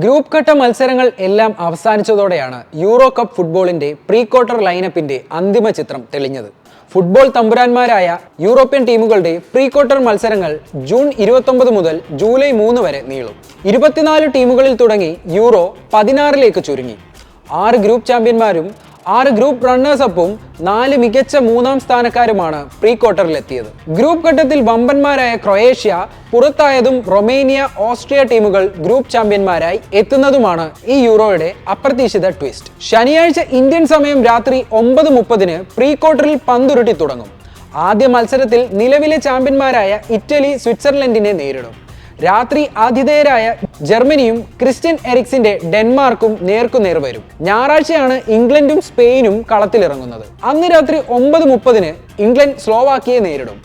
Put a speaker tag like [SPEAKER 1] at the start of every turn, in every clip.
[SPEAKER 1] Group ഘട്ട മത്സരങ്ങൾ എല്ലാം അവസാനിച്ചതോടെയാണ് യൂറോ കപ്പ് ഫുട്ബോളിന്റെ പ്രീ ക്വാർട്ടർ ലൈനപ്പിന്റെ അന്തിമ ചിത്രം തെളിഞ്ഞത്. ഫുട്ബോൾ തമ്പുരാന്മാരായ യൂറോപ്യൻ ടീമുകളുടെ പ്രീ ക്വാർട്ടർ മത്സരങ്ങൾ ജൂൺ 29 മുതൽ ജൂലൈ 3 വരെ നീളും. 24 ടീമുകളിൽ തുടങ്ങി യൂറോ 16ലേക്ക് ചുരുങ്ങി. 6 ഗ്രൂപ്പ് ചാമ്പ്യന്മാരും 6 ഗ്രൂപ്പ് റണ്ണേഴ്സ് അപ്പും 4 മികച്ച മൂന്നാം സ്ഥാനക്കാരുമാണ് പ്രീ ക്വാർട്ടറിലെത്തിയത്. ഗ്രൂപ്പ് ഘട്ടത്തിൽ വമ്പന്മാരായ ക്രൊയേഷ്യ പുറത്തായതും റൊമേനിയ, ഓസ്ട്രിയ ടീമുകൾ ഗ്രൂപ്പ് ചാമ്പ്യന്മാരായി എത്തുന്നതുമാണ് ഈ യൂറോയുടെ അപ്രതീക്ഷിത ട്വിസ്റ്റ്. ശനിയാഴ്ച ഇന്ത്യൻ സമയം രാത്രി 9:30 പ്രീ ക്വാർട്ടറിൽ പന്തുരുട്ടി തുടങ്ങും. ആദ്യ മത്സരത്തിൽ നിലവിലെ ചാമ്പ്യന്മാരായ ഇറ്റലി സ്വിറ്റ്സർലൻഡിനെ നേരിടും. രാത്രി ആതിഥേയരായ ജർമ്മനിയും ക്രിസ്റ്റ്യൻ എറിക്സിന്റെ ഡെൻമാർക്കും നേർക്കുനേർ വരും. ഞായറാഴ്ചയാണ് ഇംഗ്ലണ്ടും സ്പെയിനും കളത്തിലിറങ്ങുന്നത്. അന്ന് രാത്രി 9:30 ഇംഗ്ലണ്ട് സ്ലോവാക്കിയെ നേരിടും.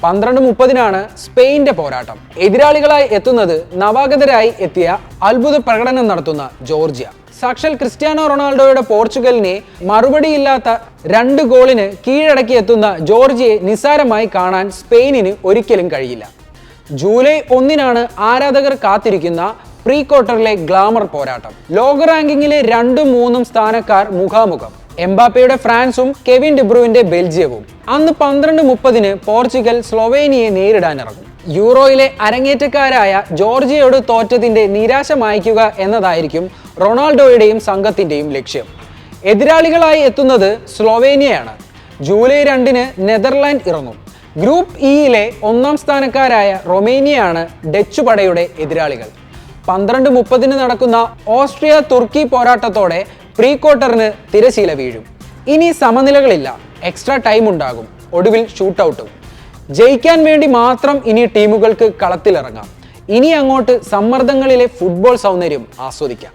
[SPEAKER 1] 12:30 സ്പെയിന്റെ പോരാട്ടം. എതിരാളികളായി എത്തുന്നത് നവാഗതരായി എത്തിയ അത്ഭുത പ്രകടനം നടത്തുന്ന ജോർജിയ. സാക്ഷാൽ ക്രിസ്ത്യാനോ റൊണാൾഡോയുടെ പോർച്ചുഗലിനെ മറുപടിയില്ലാത്ത 2 ഗോളിന് കീഴടക്കിയെത്തുന്ന ജോർജിയയെ നിസ്സാരമായി കാണാൻ സ്പെയിനിന് ഒരിക്കലും കഴിയില്ല. ജൂലൈ 1 ആരാധകർ കാത്തിരിക്കുന്ന പ്രീ ക്വാർട്ടറിലെ ഗ്ലാമർ പോരാട്ടം. ലോക റാങ്കിങ്ങിലെ 2ഉം 3ഉം സ്ഥാനക്കാർ മുഖാമുഖം. എംബാപ്പയുടെ ഫ്രാൻസും കെവിൻ ഡിബ്രൂവിന്റെ ബെൽജിയവും. അന്ന് 12:30 പോർച്ചുഗൽ സ്ലൊവേനിയയെ നേരിടാനിറങ്ങും. യൂറോയിലെ അരങ്ങേറ്റക്കാരായ ജോർജിയയോട് തോറ്റതിന്റെ നിരാശ മായ്ക്കുക എന്നതായിരിക്കും റൊണാൾഡോയുടെയും സംഘത്തിന്റെയും ലക്ഷ്യം. എതിരാളികളായി എത്തുന്നത് സ്ലൊവേനിയയാണ്. ജൂലൈ 2 നെതർലാൻഡ് ഇറങ്ങും. ഗ്രൂപ്പ് ഇയിലെ 1ാം സ്ഥാനക്കാരായ റൊമേനിയയാണ് ഡച്ച് പടയുടെ എതിരാളികൾ. 12:30 നടക്കുന്ന ഓസ്ട്രിയ തുർക്കി പോരാട്ടത്തോടെ പ്രീ ക്വാർട്ടറിന് തിരശീല വീഴും. ഇനി സമനിലകളില്ല, എക്സ്ട്രാ ടൈം ഉണ്ടാകും, ഒടുവിൽ ഷൂട്ടൌട്ടും. ജയിക്കാൻ വേണ്ടി മാത്രം ഇനി ടീമുകൾക്ക് കളത്തിലിറങ്ങാം. ഇനി അങ്ങോട്ട് സമ്മർദ്ദങ്ങളിലെ ഫുട്ബോൾ സൗന്ദര്യം ആസ്വദിക്കാം.